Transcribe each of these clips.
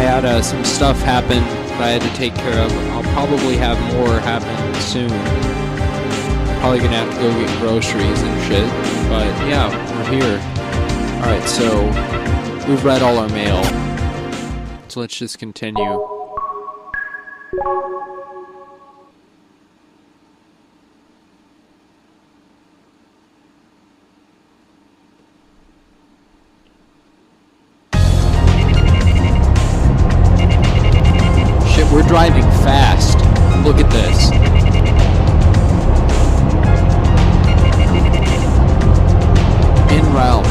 had some stuff happen that I had to take care of. I'll probably have more happen soon. Probably gonna have to go get groceries and shit. But yeah, we're here. Alright, so we've read all our mail. So let's just continue. We're driving fast. Look at this. En route.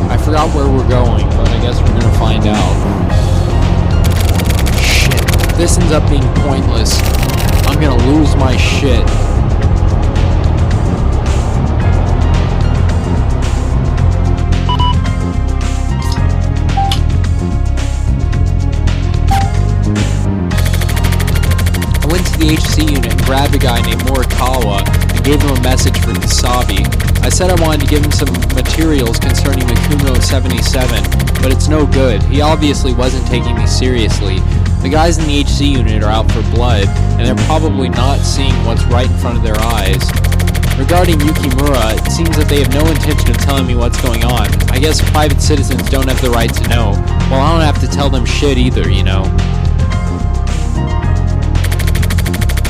I forgot where we're going, but I guess we're gonna find out. Shit. This ends up being pointless. I'm gonna lose my shit. The HC unit and grabbed a guy named Morikawa and gave him a message for Kasabi. I said I wanted to give him some materials concerning the Kumo 77, but it's no good. He obviously wasn't taking me seriously. The guys in the HC unit are out for blood, and they're probably not seeing what's right in front of their eyes. Regarding Yukimura, it seems that they have no intention of telling me what's going on. I guess private citizens don't have the right to know. Well, I don't have to tell them shit either, you know.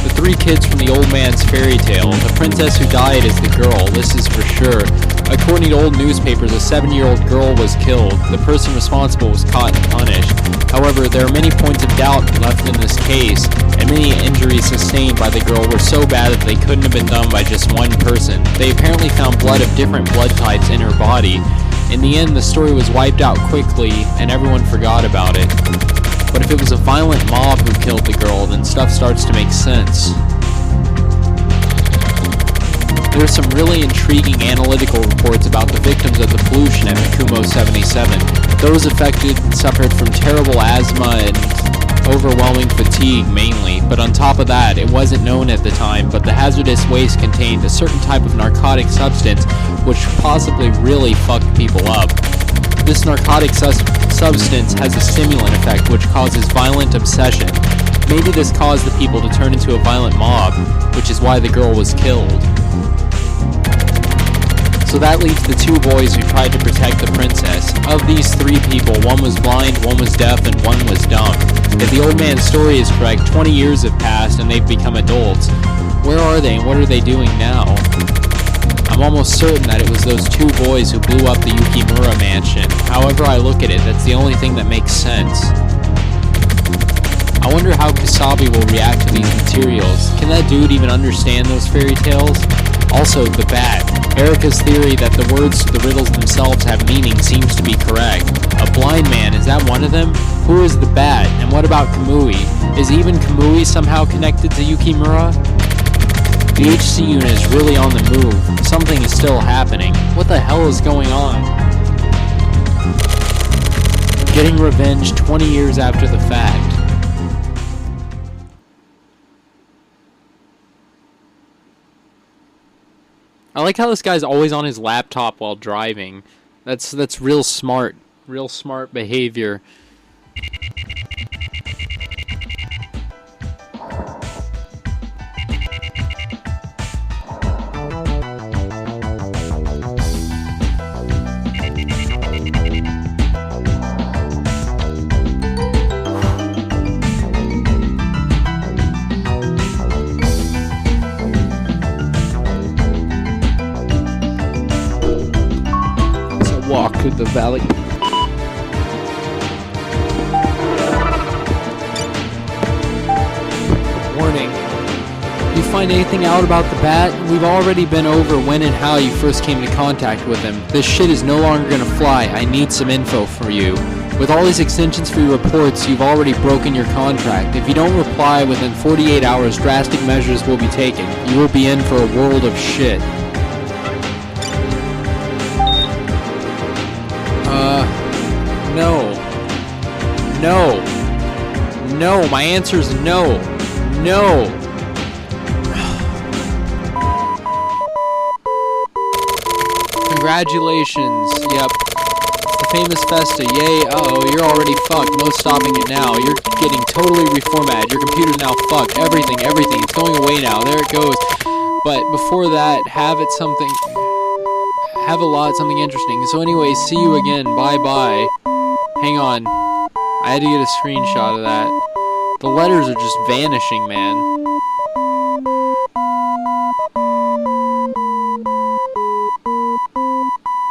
The 3 kids from the old man's fairy tale. The princess who died is the girl, this is for sure. According to old newspapers, a 7-year-old girl was killed. The person responsible was caught and punished. However, there are many points of doubt left in this case, and many injuries sustained by the girl were so bad that they couldn't have been done by just one person. They apparently found blood of different blood types in her body. In the end, the story was wiped out quickly, and everyone forgot about it. But if it was a violent mob who killed the girl, then stuff starts to make sense. There are some really intriguing analytical reports about the victims of the pollution at the Kumo 77. Those affected suffered from terrible asthma and overwhelming fatigue mainly, but on top of that, it wasn't known at the time, but the hazardous waste contained a certain type of narcotic substance which possibly really fucked people up. This narcotic substance has a stimulant effect which causes violent obsession. Maybe this caused the people to turn into a violent mob, which is why the girl was killed. So that leaves the 2 boys who tried to protect the princess. Of these 3 people, one was blind, one was deaf, and one was dumb. If the old man's story is correct, 20 years have passed and they've become adults. Where are they and what are they doing now? I'm almost certain that it was those 2 boys who blew up the Yukimura mansion. However I look at it, that's the only thing that makes sense. I wonder how Kasabi will react to these materials. Can that dude even understand those fairy tales? Also, the bat. Erica's theory that the words to the riddles themselves have meaning seems to be correct. A blind man, is that one of them? Who is the bat? And what about Kamui? Is even Kamui somehow connected to Yukimura? The HC unit is really on the move. Something is still happening. What the hell is going on? Getting revenge 20 years after the fact. I like how this guy's always on his laptop while driving. That's real smart. Real smart behavior. Walk to the valley. Warning. You find anything out about the bat? We've already been over when and how you first came into contact with him. This shit is no longer gonna fly. I need some info for you. With all these extensions for your reports, you've already broken your contract. If you don't reply within 48 hours, drastic measures will be taken. You will be in for a world of shit. No. No. No. My answer is no. No. Congratulations. Yep. It's the famous Festa, yay, uh-oh, you're already fucked, no stopping it now. You're getting totally reformatted, your computer's now fucked, everything, it's going away now, there it goes. But before that, have a lot, something interesting. So anyway, see you again, bye-bye. Hang on, I had to get a screenshot of that. The letters are just vanishing, man.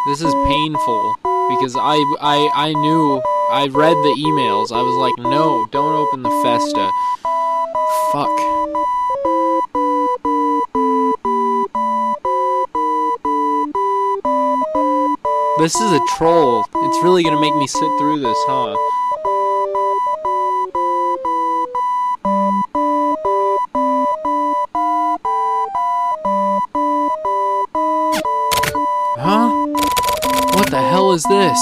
This is painful, because I knew, I read the emails, I was like, no, don't open the Festa. Fuck. This is a troll. It's really gonna make me sit through this, huh? Huh? What the hell is this?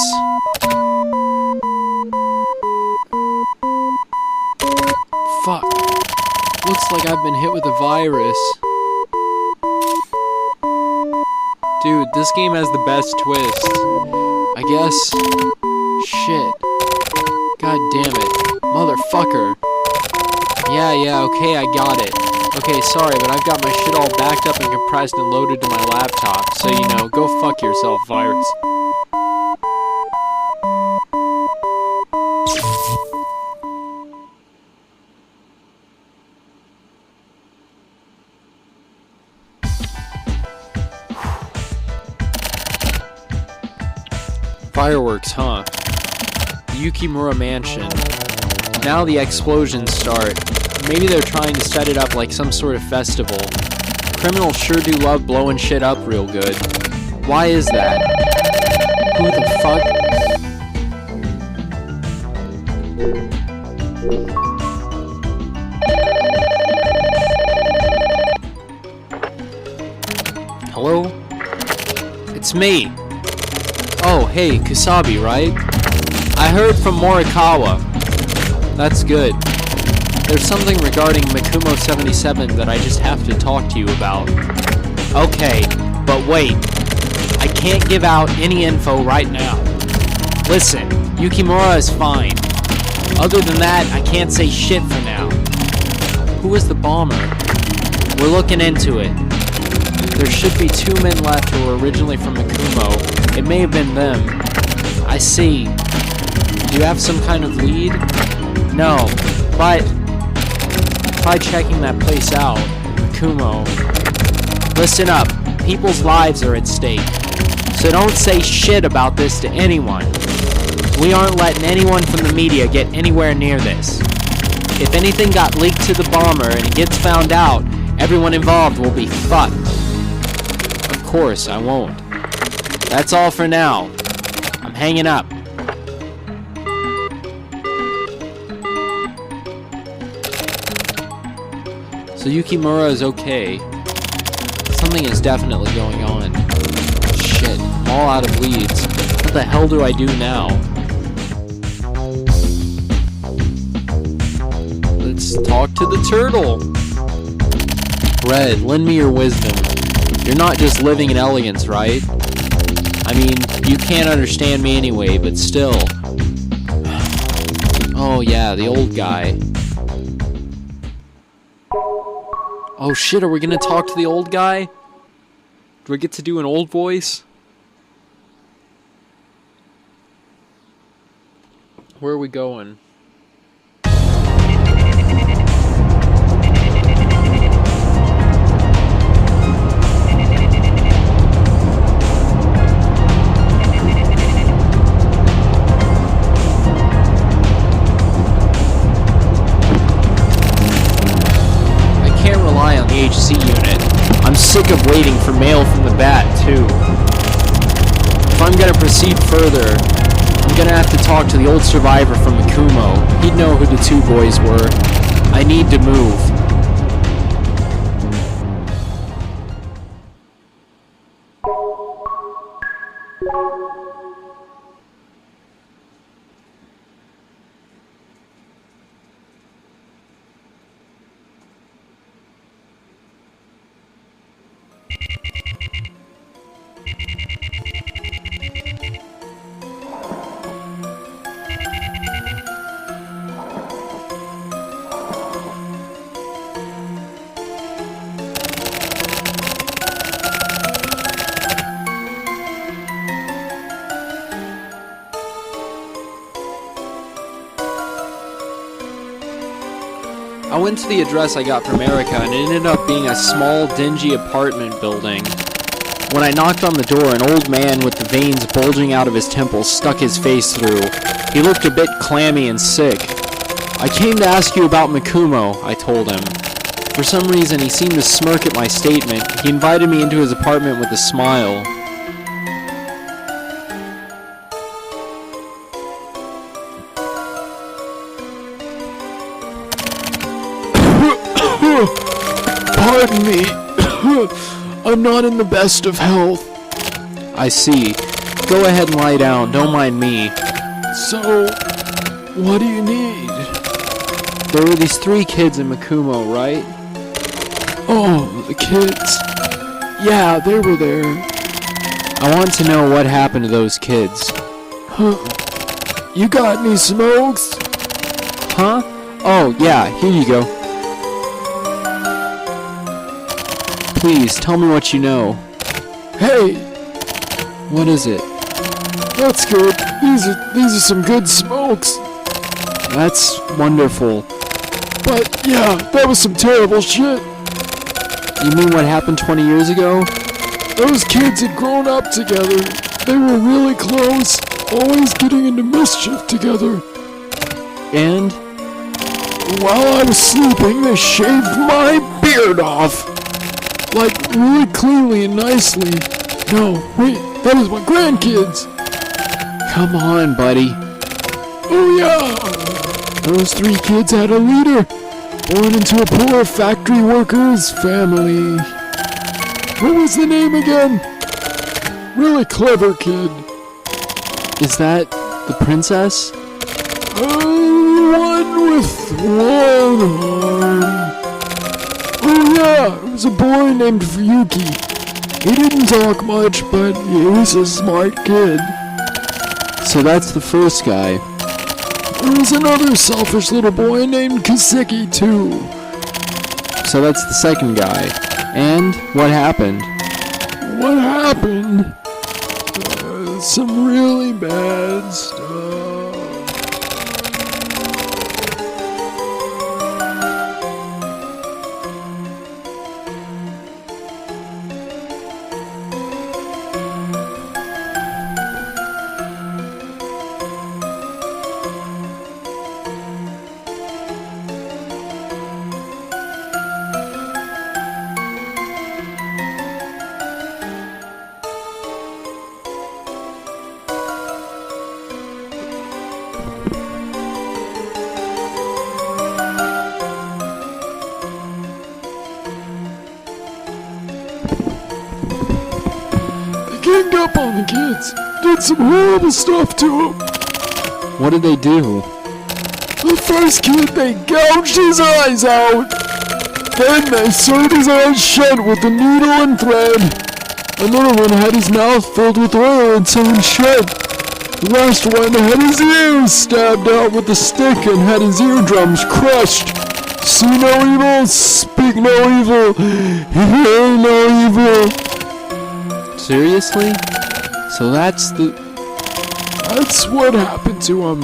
Fuck. Looks like I've been hit with a virus. Dude, this game has the best twist. I guess. Shit. God damn it. Motherfucker. Yeah, okay, I got it. Okay, sorry, but I've got my shit all backed up and compressed and loaded to my laptop. So, you know, go fuck yourself, virus. Fireworks, huh? The Yukimura Mansion. Now the explosions start. Maybe they're trying to set it up like some sort of festival. Criminals sure do love blowing shit up real good. Why is that? Who the fuck? Hello? It's me. Oh, hey, Kusabi, right? I heard from Morikawa. That's good. There's something regarding Mikumo 77 that I just have to talk to you about. Okay, but wait. I can't give out any info right now. Listen, Yukimura is fine. Other than that, I can't say shit for now. Who was the bomber? We're looking into it. There should be 2 men left who were originally from Mikumo. It may have been them. I see. Do you have some kind of lead? No, but try checking that place out. Mikumo. Listen up. People's lives are at stake. So don't say shit about this to anyone. We aren't letting anyone from the media get anywhere near this. If anything got leaked to the bomber and it gets found out, everyone involved will be fucked. Of course, I won't. That's all for now. I'm hanging up. So Yukimura is okay. Something is definitely going on. Shit, I'm all out of leads. What the hell do I do now? Let's talk to the turtle. Red, lend me your wisdom. You're not just living in elegance, right? I mean, you can't understand me anyway, but still. Oh yeah, the old guy. Oh shit, are we gonna talk to the old guy? Do I get to do an old voice? Where are we going? HC unit. I'm sick of waiting for mail from the bat, too. If I'm gonna proceed further, I'm gonna have to talk to the old survivor from Mikumo. He'd know who the 2 boys were. I need to move. I went to the address I got from Erica, and it ended up being a small, dingy apartment building. When I knocked on the door, an old man with the veins bulging out of his temples stuck his face through. He looked a bit clammy and sick. "I came to ask you about Mikumo," I told him. For some reason, he seemed to smirk at my statement. He invited me into his apartment with a smile. Pardon me. I'm not in the best of health. "I see. Go ahead and lie down. Don't mind me." So, what do you need? There were these 3 kids in Mikumo, right? Oh, the kids. Yeah, they were there. I want to know what happened to those kids. Huh. You got any smokes? Huh? Oh, yeah, here you go. Please, tell me what you know. Hey, What is it? that's good. These are some good smokes. That's wonderful. But yeah, that was some terrible shit. You mean what happened 20 years ago? Those kids had grown up together. They were really close, always getting into mischief together. And? While I was sleeping, they shaved my beard off. Like, really cleanly and nicely. No, wait, that was my grandkids. Come on, buddy. Oh yeah, those 3 kids had a leader, born into a poor factory worker's family. What was the name again? Really clever kid. Is that the princess? One with one arm. Oh yeah, it was a boy named Ryuki. He didn't talk much, but he was a smart kid. So that's the first guy. There was another selfish little boy named Kaseki too. So that's the second guy. And what happened? What happened? Some really bad stuff. Ganged up on the kids. Did some horrible stuff to them. What did they do? The first kid, they gouged his eyes out. Then they sewed his eyes shut with a needle and thread. Another one had his mouth filled with oil and sewn shut. The last one had his ears stabbed out with a stick and had his eardrums crushed. See no evil, speak no evil, hear no evil. Seriously? So that's what happened to him.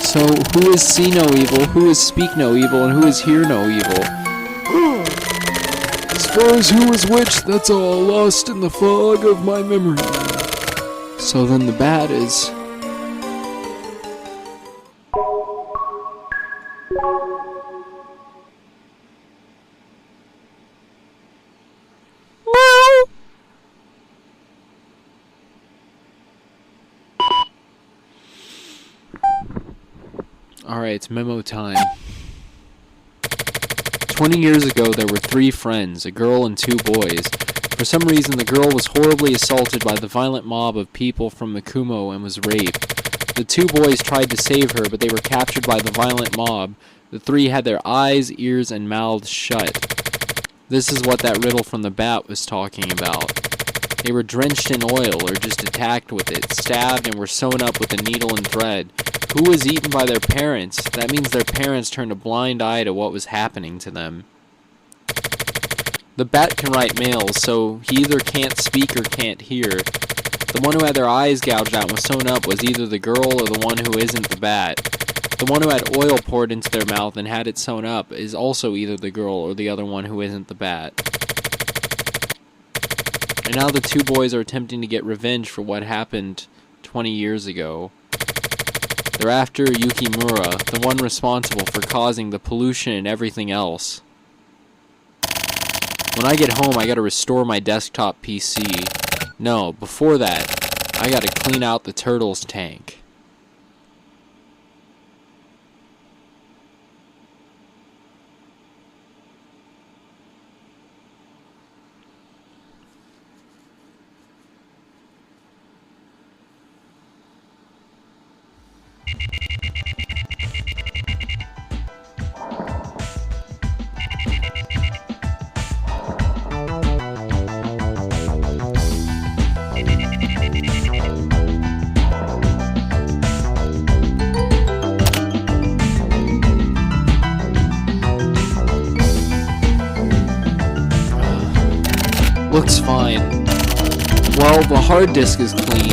So who is see no evil, who is speak no evil, and who is hear no evil? As far as who is which, that's all lost in the fog of my memory. So then the bad is... Alright, it's memo time. 20 years ago, there were 3 friends, a girl and 2 boys. For some reason, the girl was horribly assaulted by the violent mob of people from Mikumo and was raped. The 2 boys tried to save her, but they were captured by the violent mob. The 3 had their eyes, ears, and mouths shut. This is what that riddle from the bat was talking about. They were drenched in oil, or just attacked with it, stabbed, and were sewn up with a needle and thread. Who was eaten by their parents? That means their parents turned a blind eye to what was happening to them. The bat can write mails, so he either can't speak or can't hear. The one who had their eyes gouged out and was sewn up was either the girl or the one who isn't the bat. The one who had oil poured into their mouth and had it sewn up is also either the girl or the other one who isn't the bat. And now the two boys are attempting to get revenge for what happened 20 years ago. They're after Yukimura, the one responsible for causing the pollution and everything else. When I get home, I gotta restore my desktop PC. No, before that, I gotta clean out the turtle's tank. Looks fine. Well, the hard disk is clean.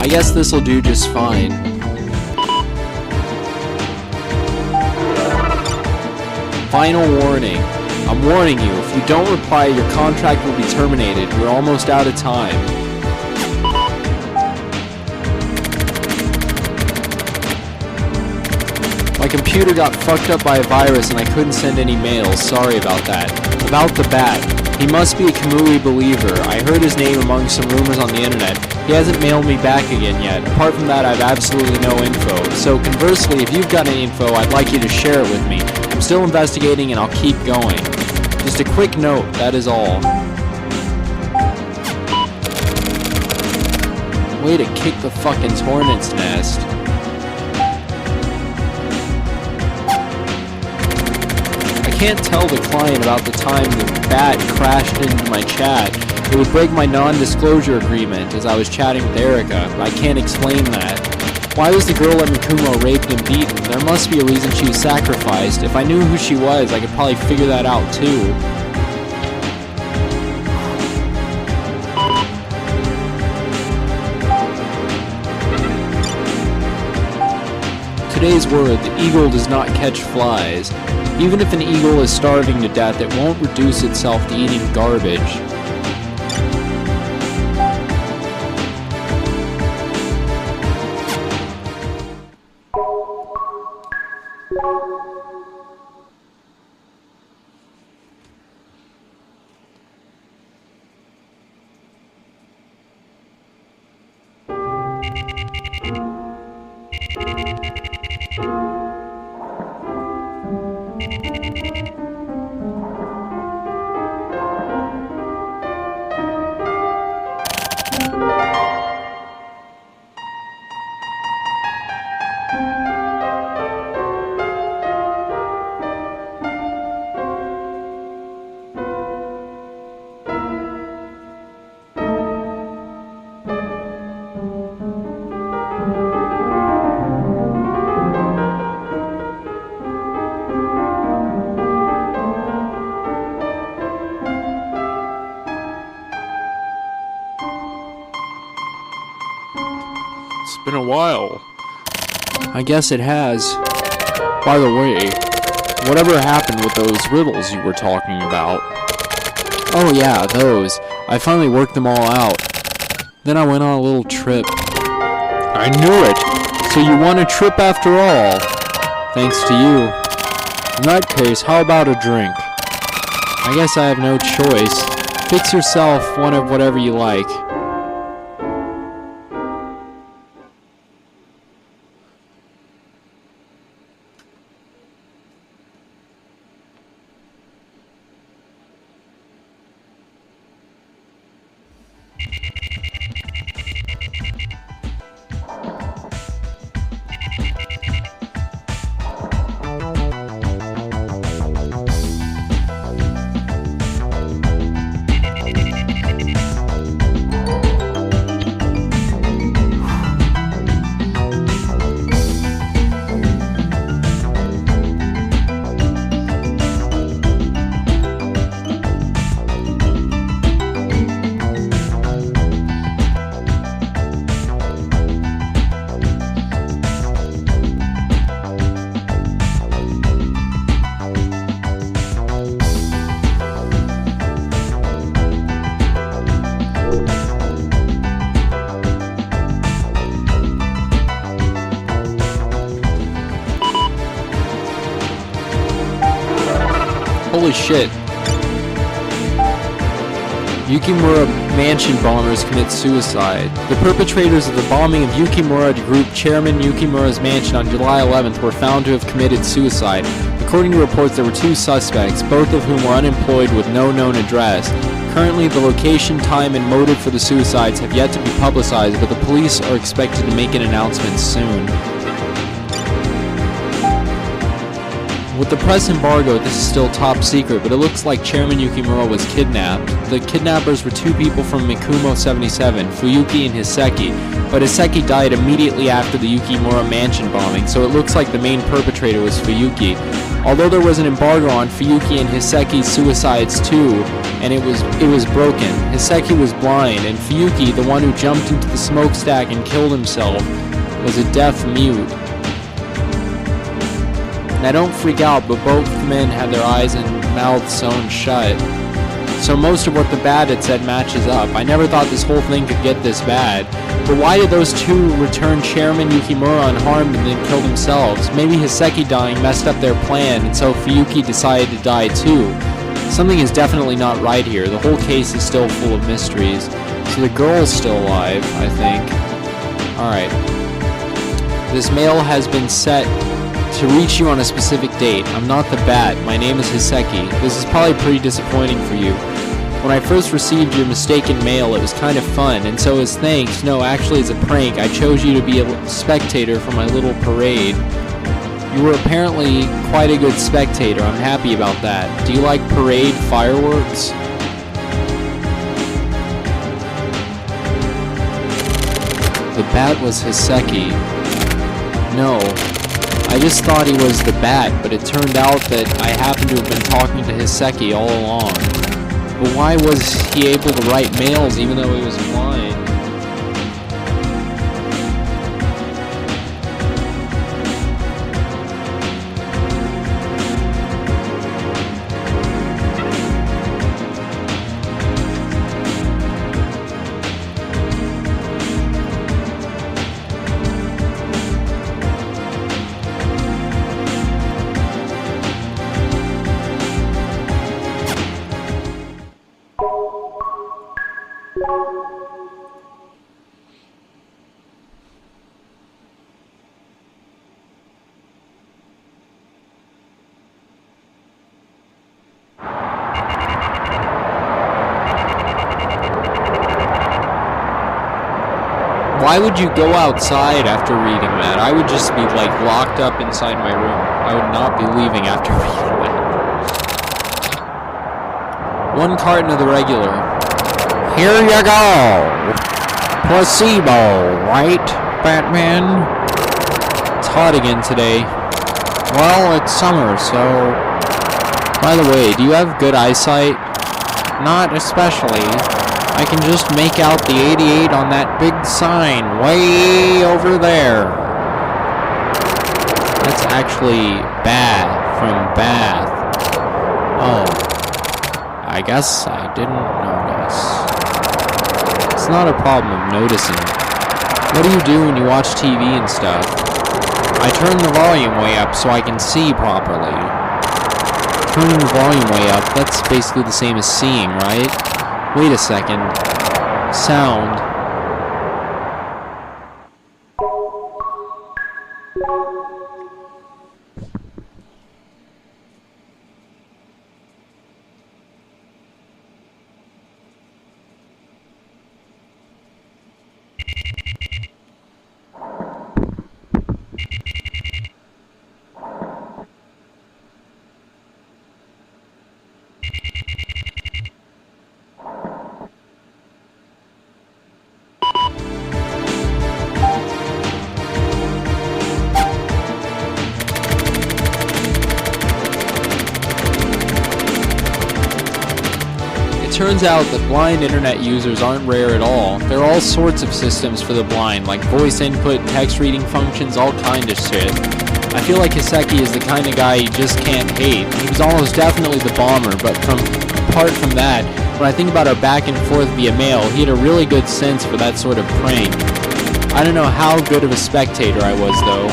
I guess this'll do just fine. Final warning. I'm warning you, if you don't reply, your contract will be terminated. We're almost out of time. My computer got fucked up by a virus and I couldn't send any mails. Sorry about that. About the bat. He must be a Kamui believer. I heard his name among some rumors on the internet. He hasn't mailed me back again yet. Apart from that, I have absolutely no info. So conversely, if you've got any info, I'd like you to share it with me. I'm still investigating and I'll keep going. Just a quick note, that is all. Way to kick the fucking hornet's nest. I can't tell the client about the time the bat crashed into my chat. It would break my non-disclosure agreement as I was chatting with Erica. I can't explain that. Why was the girl at Mikumo raped and beaten? There must be a reason she was sacrificed. If I knew who she was, I could probably figure that out too. Today's word, the eagle does not catch flies. Even if an eagle is starving to death, it won't reduce itself to eating garbage. It's been a while. I guess it has. By the way, whatever happened with those riddles you were talking about? Oh yeah, those. I finally worked them all out. Then I went on a little trip. I knew it! So you won a trip after all. Thanks to you. In that case, how about a drink? I guess I have no choice. Fix yourself one of whatever you like. Holy shit. Yukimura mansion bombers commit suicide. The perpetrators of the bombing of Yukimura Group Chairman Yukimura's mansion on July 11th were found to have committed suicide. According to reports, there were 2 suspects, both of whom were unemployed with no known address. Currently, the location, time, and motive for the suicides have yet to be publicized, but the police are expected to make an announcement soon. With the press embargo, this is still top secret, but it looks like Chairman Yukimura was kidnapped. The kidnappers were 2 people from Mikumo 77, Fuyuki and Hiseki, but Hiseki died immediately after the Yukimura mansion bombing, so it looks like the main perpetrator was Fuyuki. Although there was an embargo on Fuyuki and Hiseki's suicides too, and it was broken. Hiseki was blind, and Fuyuki, the one who jumped into the smokestack and killed himself, was a deaf mute. Now don't freak out, but both men had their eyes and mouths sewn shut. So most of what the Bat had said matches up. I never thought this whole thing could get this bad. But why did those 2 return Chairman Yukimura unharmed and then kill themselves? Maybe Hiseki dying messed up their plan, and so Fuyuki decided to die too. Something is definitely not right here. The whole case is still full of mysteries. So the girl's still alive, I think. Alright. This mail has been set to reach you on a specific date. I'm not the Bat. My name is Hiseki. This is probably pretty disappointing for you. When I first received your mistaken mail, it was kind of fun, and so as thanks, no, actually as a prank, I chose you to be a spectator for my little parade. You were apparently quite a good spectator. I'm happy about that. Do you like parade fireworks? The Bat was Hiseki. No. I just thought he was the Bat, but it turned out that I happened to have been talking to Hiseki all along. But why was he able to write mails even though he was blind? Why would you go outside after reading that? I would just be like locked up inside my room. I would not be leaving after reading that. 1 carton of the regular. Here you go. Placebo, right, Batman? It's hot again today. Well, it's summer, so... By the way, do you have good eyesight? Not especially. I can just make out the 88 on that big sign way over there. That's actually Bath from Bath. Oh. I guess I didn't notice. It's not a problem of noticing. What do you do when you watch TV and stuff? I turn the volume way up so I can see properly. Turning the volume way up, that's basically the same as seeing, right? Wait a second. Sound. Turns out that blind internet users aren't rare at all. There are all sorts of systems for the blind, like voice input, text reading functions, all kind of shit. I feel like Hiseki is the kind of guy you just can't hate. He was almost definitely the bomber, but apart from that, when I think about our back and forth via mail, he had a really good sense for that sort of prank. I don't know how good of a spectator I was, though.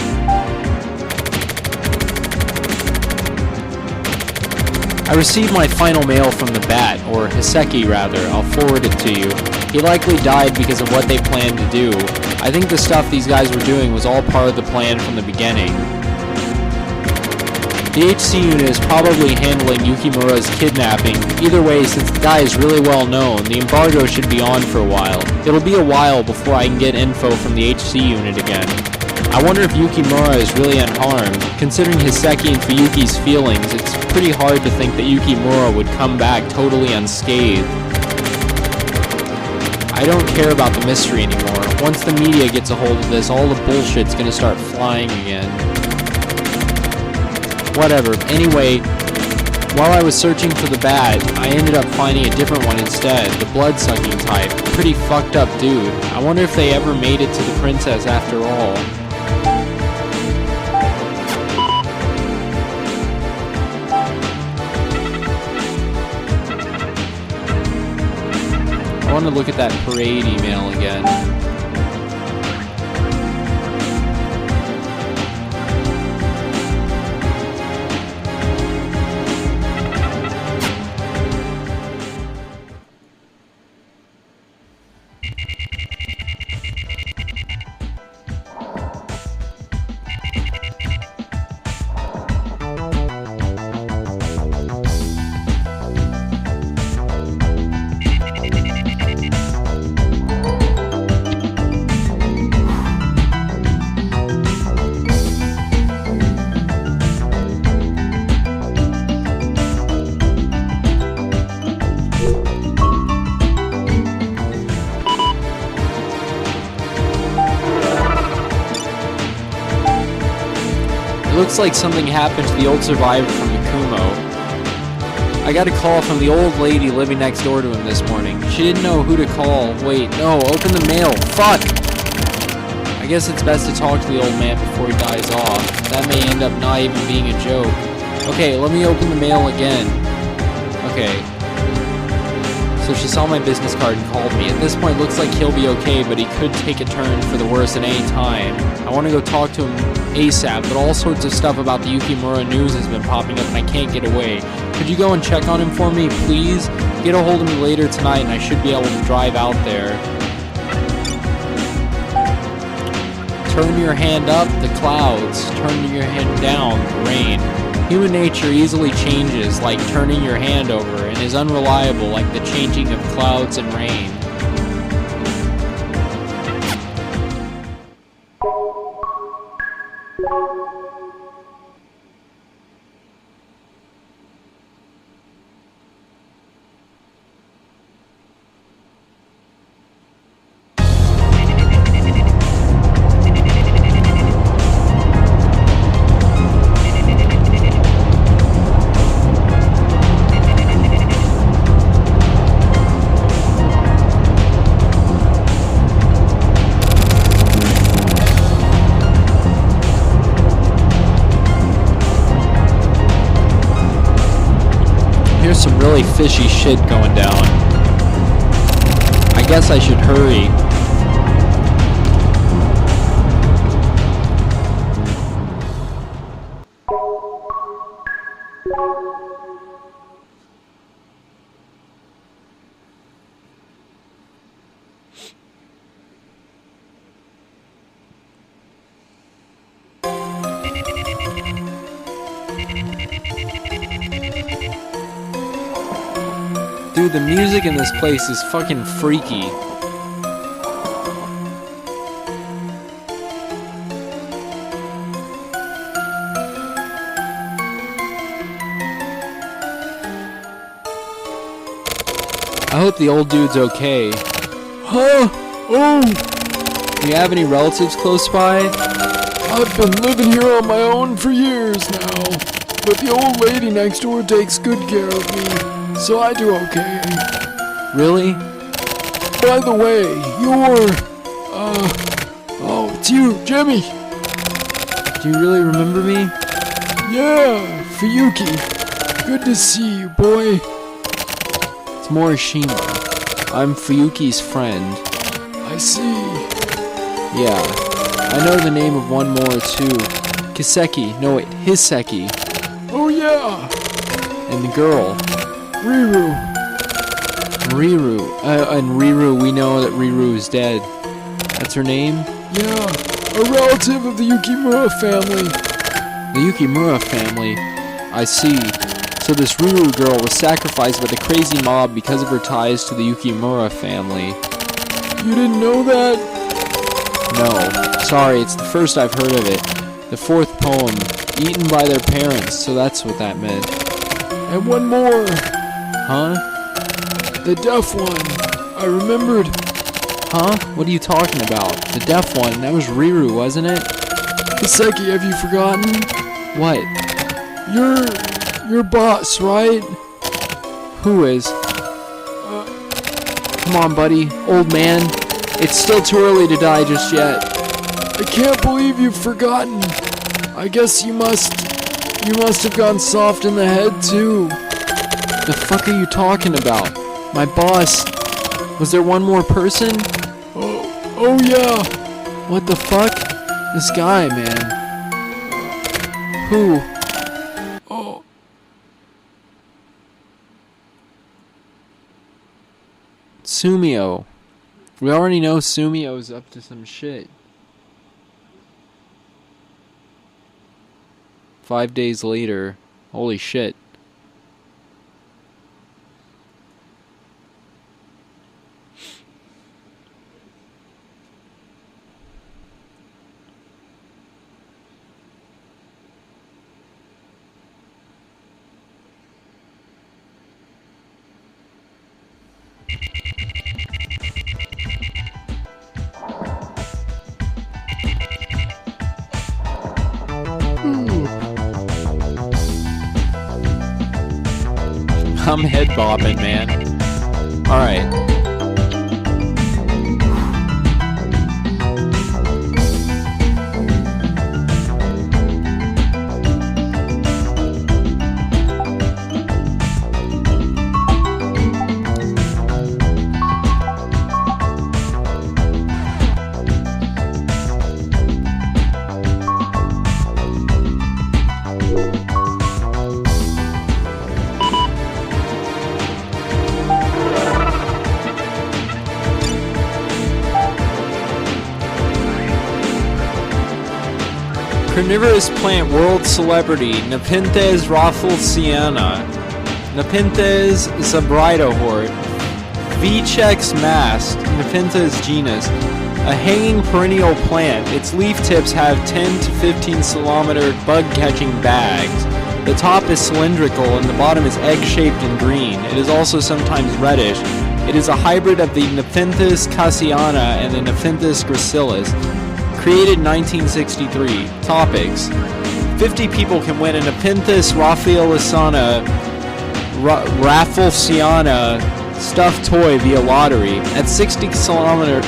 I received my final mail from the Bat, or Hiseki rather. I'll forward it to you. He likely died because of what they planned to do. I think the stuff these guys were doing was all part of the plan from the beginning. The HC unit is probably handling Yukimura's kidnapping. Either way, since the guy is really well known, the embargo should be on for a while. It'll be a while before I can get info from the HC unit again. I wonder if Yukimura is really unharmed. Considering Hiseki and Fuyuki's feelings, it's pretty hard to think that Yukimura would come back totally unscathed. I don't care about the mystery anymore. Once the media gets a hold of this, all the bullshit's gonna start flying again. Whatever. Anyway, while I was searching for the Bat, I ended up finding a different one instead, the blood-sucking type. Pretty fucked up dude. I wonder if they ever made it to the princess after all. I want to look at that parade email again. Looks like something happened to the old survivor from Mikumo. I got a call from the old lady living next door to him this morning. She didn't know who to call. Wait, no, open the mail. Fuck! I guess it's best to talk to the old man before he dies off. That may end up not even being a joke. Okay, let me open the mail again. Okay. So she saw my business card and called me. At this point, looks like he'll be okay, but he could take a turn for the worse at any time. I want to go talk to him ASAP, but all sorts of stuff about the Yukimura news has been popping up and I can't get away. Could you go and check on him for me, please? Get a hold of me later tonight and I should be able to drive out there. Turn your hand up, the clouds. Turn your hand down, the rain. Human nature easily changes, like turning your hand over, and is unreliable like the changing of clouds and rain. Here's some really fishy shit going down. I guess I should hurry. Dude, the music in this place is fucking freaky. I hope the old dude's okay. Huh? Oh! Do you have any relatives close by? I've been living here on my own for years now, but the old lady next door takes good care of me. So I do okay. Really? By the way, oh, it's you, Jimmy. Do you really remember me? Yeah, Fuyuki. Good to see you, boy. It's Morishima. I'm Fuyuki's friend. I see. Yeah, I know the name of one more too. Kiseki. No wait, Hiseki. Oh yeah. And the girl? Riru. And Riru, we know that Riru is dead. That's her name? Yeah, a relative of the Yukimura family. The Yukimura family? I see. So this Riru girl was sacrificed by the crazy mob because of her ties to the Yukimura family. You didn't know that? No. Sorry, it's the first I've heard of it. The fourth poem. Eaten by their parents, so that's what that meant. And one more. Huh? The deaf one. I remembered. Huh? What are you talking about? The deaf one? That was Riru, wasn't it? Kiseki, have you forgotten? What? Your boss, right? Who is? Come on, buddy. Old man. It's still too early to die just yet. I can't believe you've forgotten. I guess you must have gone soft in the head, too. The fuck are you talking about? My boss. Was there one more person? Oh yeah. What the fuck? This guy, man. Who? Oh. Sumio. We already know Sumio's up to some shit. 5 days later. Holy shit. I'm head bobbing, man. Alright. Carnivorous plant world celebrity Nepenthes rafflesiana, Nepenthes zabridahort, Vichex mast, Nepenthes genus, a hanging perennial plant. Its leaf tips have 10 to 15 centimeter bug-catching bags. The top is cylindrical and the bottom is egg-shaped and green. It is also sometimes reddish. It is a hybrid of the Nepenthes cassiana and the Nepenthes gracilis. Created 1963. Topics. 50 people can win a Nepenthes rafflesiana stuffed toy via lottery. At 60 centimeters,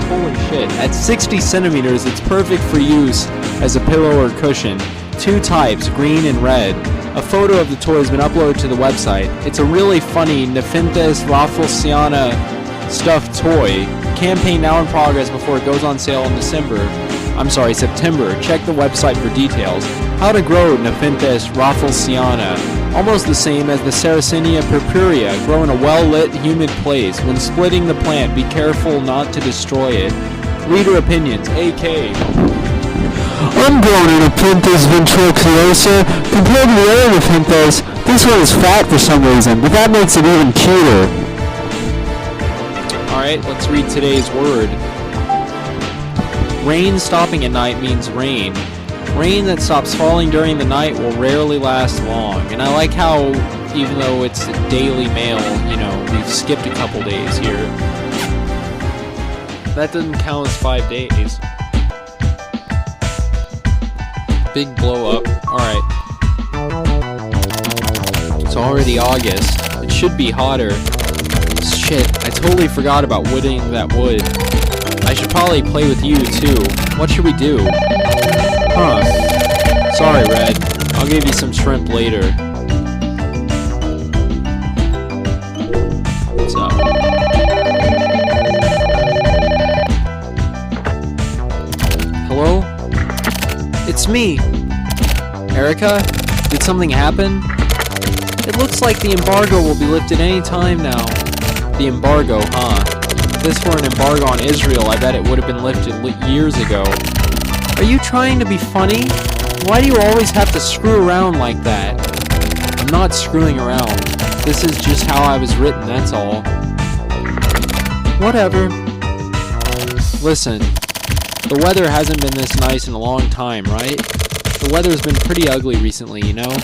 holy shit, at 60 centimeters, it's perfect for use as a pillow or cushion. 2 types, green and red. A photo of the toy has been uploaded to the website. It's a really funny Nepenthes rafflesiana stuffed toy. Campaign now in progress before it goes on sale in September. Check the website for details. How to grow Nepenthes rafflesiana. Almost the same as the Sarracenia purpurea. Grow in a well-lit, humid place. When splitting the plant, be careful not to destroy it. Reader opinions, AK. I'm growing a Nepenthes ventriculosa. Compared to the other Nepenthes, this one is fat for some reason, but that makes it even cuter. Alright, let's read today's word. Rain stopping at night means rain. Rain that stops falling during the night will rarely last long. And I like how, even though it's a Daily Mail, we've skipped a couple days here. That doesn't count as 5 days. Big blow up. Alright. It's already August. It should be hotter. Shit, I totally forgot about wooding that wood. I should probably play with you, too. What should we do? Huh. Sorry, Red. I'll give you some shrimp later. What's up? Hello? It's me! Erica? Did something happen? It looks like the embargo will be lifted any time now. The embargo, huh? If this were an embargo on Israel, I bet it would have been lifted years ago. Are you trying to be funny? Why do you always have to screw around like that? I'm not screwing around. This is just how I was written, that's all. Whatever. Listen, the weather hasn't been this nice in a long time, right? The weather's been pretty ugly recently, you know?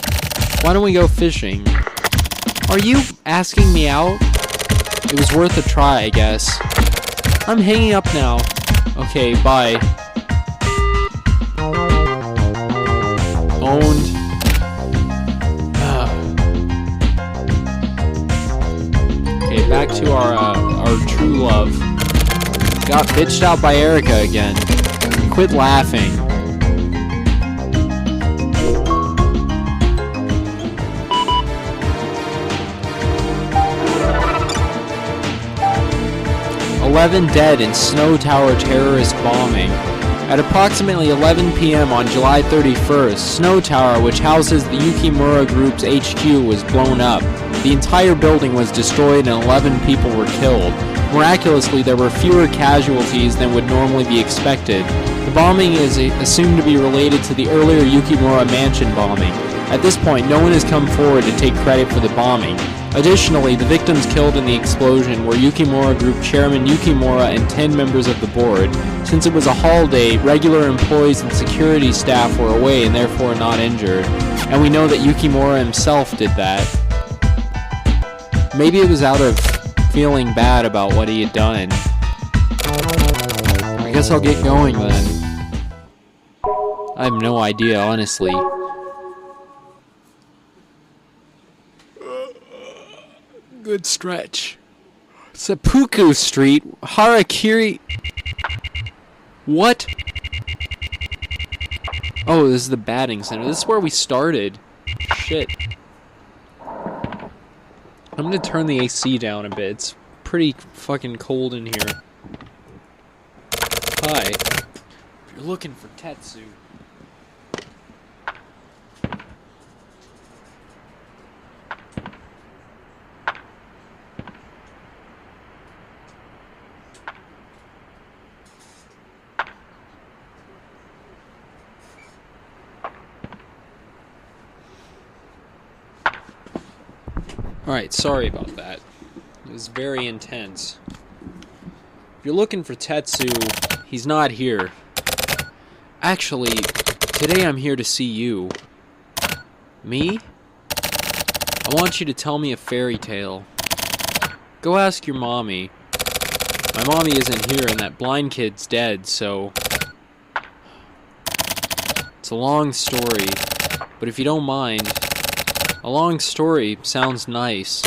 Why don't we go fishing? Are you asking me out? It was worth a try, I guess. I'm hanging up now. Okay, bye. Owned. Okay, back to our true love. Got bitched out by Erica again. Quit laughing. "11 dead in Snow Tower terrorist bombing." At approximately 11 p.m. on July 31st, Snow Tower, which houses the Yukimura Group's HQ, was blown up. The entire building was destroyed and 11 people were killed. Miraculously, there were fewer casualties than would normally be expected. The bombing is assumed to be related to the earlier Yukimura mansion bombing. At this point, no one has come forward to take credit for the bombing. Additionally, the victims killed in the explosion were Yukimura Group Chairman Yukimura and 10 members of the board. Since it was a holiday, regular employees and security staff were away and therefore not injured. And we know that Yukimura himself did that. Maybe it was out of feeling bad about what he had done. I guess I'll get going then. I have no idea, honestly. Good stretch. Seppuku Street, Harakiri. What? Oh, this is the batting center. This is where we started. Shit. I'm gonna turn the AC down a bit. It's pretty fucking cold in here. Hi. If you're looking for Tetsu. Alright, sorry about that. It was very intense. If you're looking for Tetsu, he's not here. Actually, today I'm here to see you. Me? I want you to tell me a fairy tale. Go ask your mommy. My mommy isn't here and that blind kid's dead, so... It's a long story, but if you don't mind... A long story sounds nice.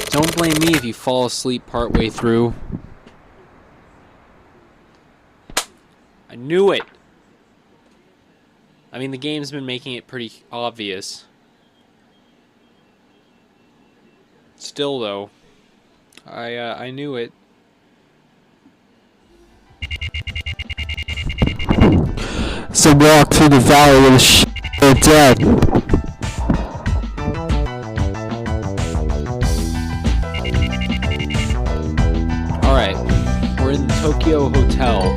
Don't blame me if you fall asleep partway through. I knew it! I mean, the game's been making it pretty obvious. Still, though, I knew it. So walk through the valley with the shit of dead. Alright, we're in the Tokyo Hotel.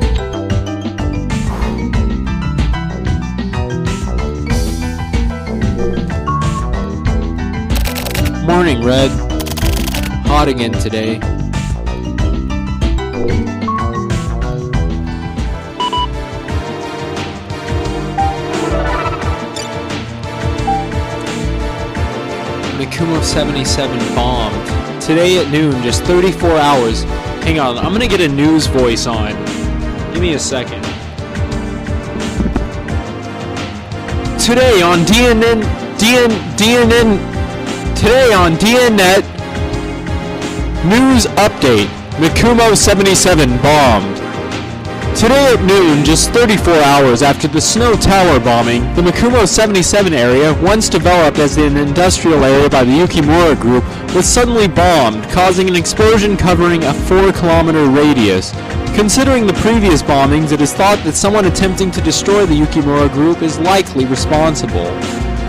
Morning, Red. Hot again today. Mikumo 77 bombed. Today at noon, just 34 hours. Hang on, I'm gonna get a news voice on. Give me a second. Today on Today on DNNet News Update. Mikumo 77 bombed. Today at noon, just 34 hours after the Snow Tower bombing, the Mikumo 77 area, once developed as an industrial area by the Yukimura Group, was suddenly bombed, causing an explosion covering a 4-kilometer radius. Considering the previous bombings, it is thought that someone attempting to destroy the Yukimura Group is likely responsible.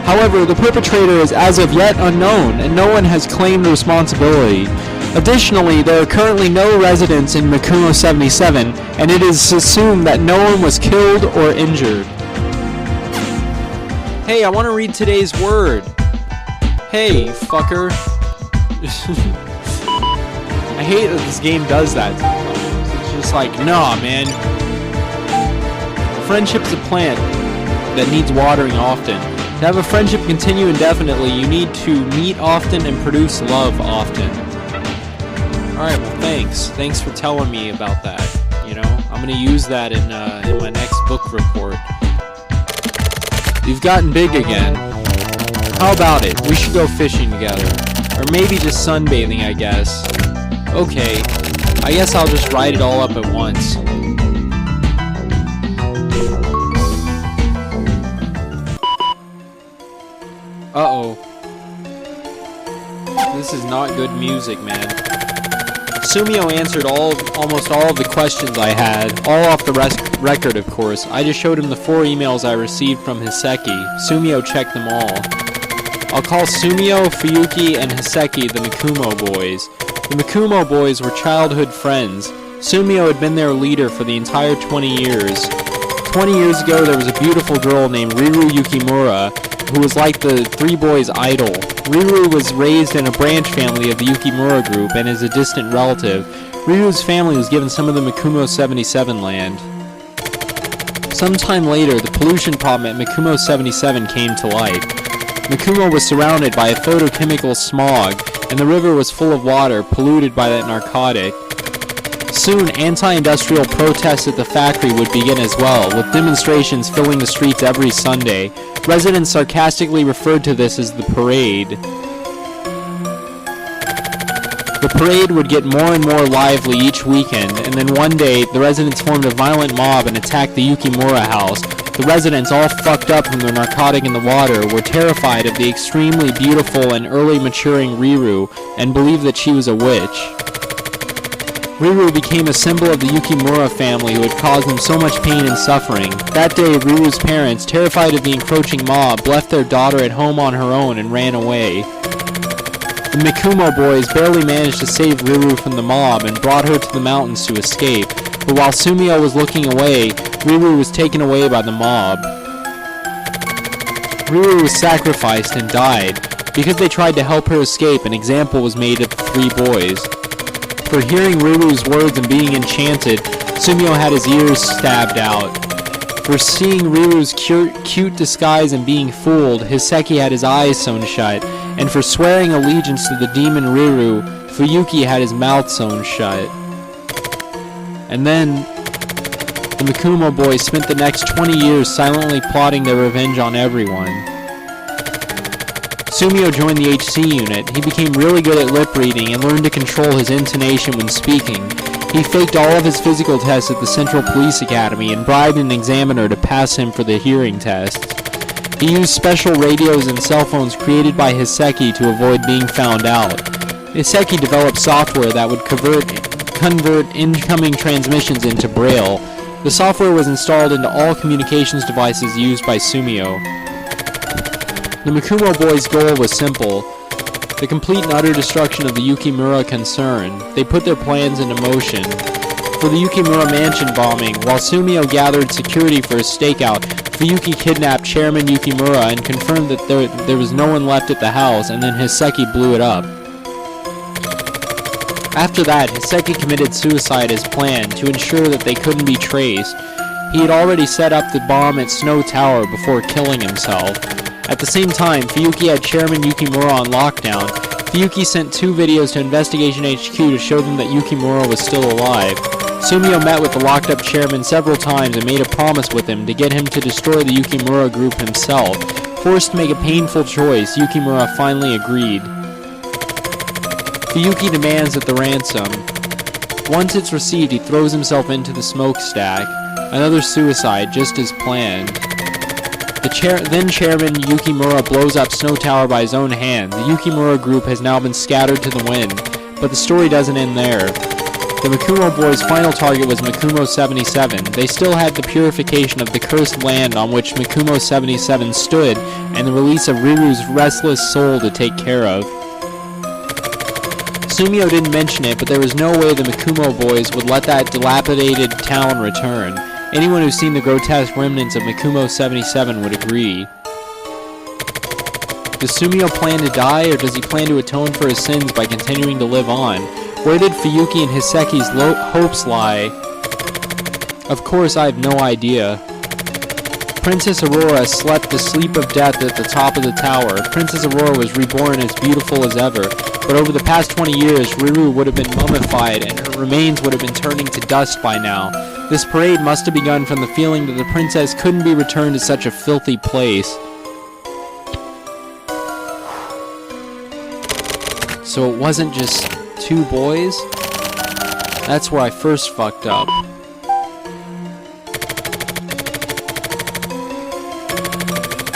However, the perpetrator is as of yet unknown, and no one has claimed responsibility. Additionally, there are currently no residents in Makumo 77, and it is assumed that no one was killed or injured. Hey, I want to read today's word. Hey, fucker. I hate that this game does that sometimes. It's just like, nah, man. Friendship's a plant that needs watering often. To have a friendship continue indefinitely, you need to meet often and produce love often. Alright, well, thanks. Thanks for telling me about that. You know, I'm gonna use that in my next book report. You've gotten big again. How about it? We should go fishing together. Or maybe just sunbathing, I guess. Okay. I guess I'll just write it all up at once. Uh-oh. This is not good music, man. Sumio answered almost all of the questions I had, all off the record, of course. I just showed him the 4 emails I received from Hiseki. Sumio checked them all. I'll call Sumio, Fuyuki, and Hiseki the Makumo boys. The Makumo boys were childhood friends. Sumio had been their leader for the entire 20 years. 20 years ago, there was a beautiful girl named Riru Yukimura, who was like the 3 boys' idol. Riru was raised in a branch family of the Yukimura group and is a distant relative. Riru's family was given some of the Makumo 77 land. Sometime later, the pollution problem at Makumo 77 came to light. Makumo was surrounded by a photochemical smog, and the river was full of water polluted by that narcotic. Soon, anti-industrial protests at the factory would begin as well, with demonstrations filling the streets every Sunday. Residents sarcastically referred to this as the parade. The parade would get more and more lively each weekend, and then one day, the residents formed a violent mob and attacked the Yukimura house. The residents, all fucked up from the narcotic in the water, were terrified of the extremely beautiful and early maturing Riru, and believed that she was a witch. Riru became a symbol of the Yukimura family who had caused them so much pain and suffering. That day, Riru's parents, terrified of the encroaching mob, left their daughter at home on her own and ran away. The Makumo boys barely managed to save Riru from the mob and brought her to the mountains to escape, but while Sumio was looking away, Riru was taken away by the mob. Riru was sacrificed and died. Because they tried to help her escape, an example was made of the 3 boys. For hearing Riru's words and being enchanted, Sumio had his ears stabbed out. For seeing Riru's cute disguise and being fooled, Hiseki had his eyes sewn shut. And for swearing allegiance to the demon Riru, Fuyuki had his mouth sewn shut. And then, the Makumo boys spent the next 20 years silently plotting their revenge on everyone. Sumio joined the HC unit. He became really good at lip reading and learned to control his intonation when speaking. He faked all of his physical tests at the Central Police Academy and bribed an examiner to pass him for the hearing tests. He used special radios and cell phones created by Hiseki to avoid being found out. Hiseki developed software that would convert incoming transmissions into Braille. The software was installed into all communications devices used by Sumio. The Makumo boys' goal was simple: the complete and utter destruction of the Yukimura concern. They put their plans into motion. For the Yukimura mansion bombing, while Sumio gathered security for his stakeout, Fuyuki kidnapped Chairman Yukimura and confirmed that there was no one left at the house, and then Hiseki blew it up. After that, Hiseki committed suicide as planned to ensure that they couldn't be traced. He had already set up the bomb at Snow Tower before killing himself. At the same time, Fuyuki had Chairman Yukimura on lockdown. Fuyuki sent 2 videos to Investigation HQ to show them that Yukimura was still alive. Sumio met with the locked-up chairman several times and made a promise with him to get him to destroy the Yukimura group himself. Forced to make a painful choice, Yukimura finally agreed. Fuyuki demands at the ransom. Once it's received, he throws himself into the smokestack. Another suicide, just as planned. Then Chairman Yukimura blows up Snow Tower by his own hand. The Yukimura group has now been scattered to the wind, but the story doesn't end there. The Makumo boys' final target was Makumo 77. They still had the purification of the cursed land on which Makumo 77 stood, and the release of Riru's restless soul to take care of. Sumio didn't mention it, but there was no way the Makumo boys would let that dilapidated town return. Anyone who's seen the grotesque remnants of Makumo 77 would agree. Does Sumio plan to die, or does he plan to atone for his sins by continuing to live on? Where did Fuyuki and Hiseki's hopes lie? Of course, I have no idea. Princess Aurora slept the sleep of death at the top of the tower. Princess Aurora was reborn as beautiful as ever, but over the past 20 years, Riru would have been mummified and her remains would have been turning to dust by now. This parade must have begun from the feeling that the princess couldn't be returned to such a filthy place. So it wasn't just 2 boys? That's where I first fucked up.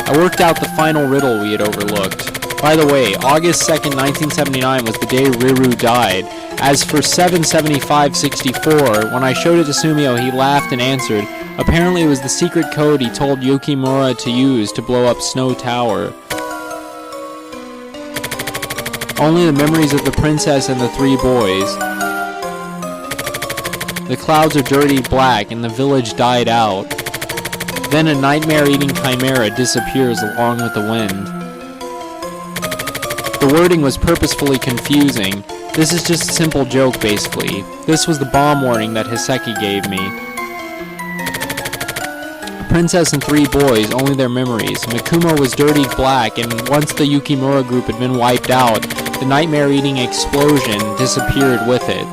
I worked out the final riddle we had overlooked. By the way, August 2nd, 1979 was the day Riru died. As for 77564, when I showed it to Sumio, he laughed and answered. Apparently it was the secret code he told Yukimura to use to blow up Snow Tower. Only the memories of the princess and the 3 boys. The clouds are dirtied black and the village died out. Then a nightmare-eating chimera disappears along with the wind. The wording was purposefully confusing. This is just a simple joke, basically. This was the bomb warning that Hiseki gave me. The princess and 3 boys, only their memories. Makumo was dirtied black, and once the Yukimura group had been wiped out, the nightmare-eating explosion disappeared with it.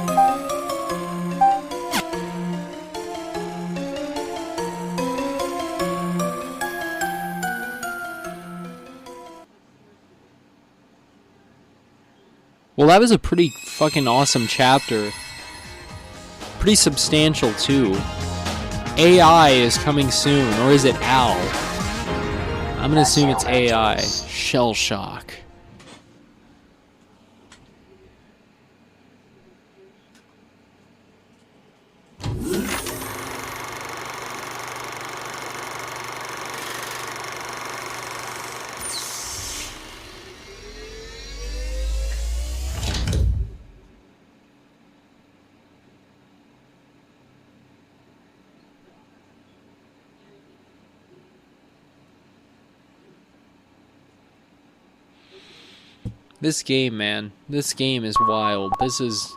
Well, that was a pretty fucking awesome chapter. Pretty substantial, too. AI is coming soon, or is it Al? I'm gonna assume it's AI. Shell shock. This game, man. This game is wild. This is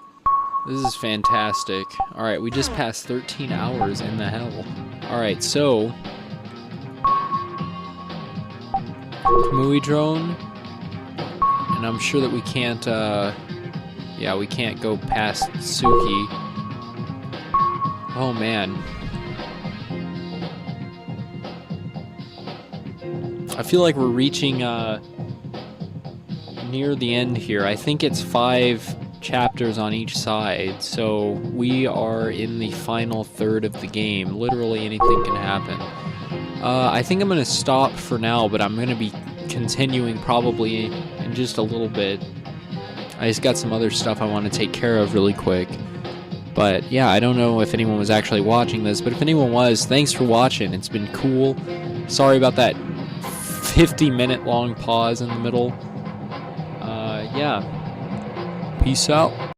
fantastic. Alright, we just passed 13 hours in the hell. Alright, so Kamui drone. And I'm sure that we can't yeah, we can't go past Suki. Oh man. I feel like we're reaching near the end here. I think it's 5 chapters on each side, so we are in the final third of the game. Literally anything can happen. I think I'm gonna stop for now, but I'm gonna be continuing probably in just a little bit. I just got some other stuff I want to take care of really quick. But yeah, I don't know if anyone was actually watching this, but if anyone was, thanks for watching. It's been cool. Sorry about that 50-minute long pause in the middle. Yeah. Peace out.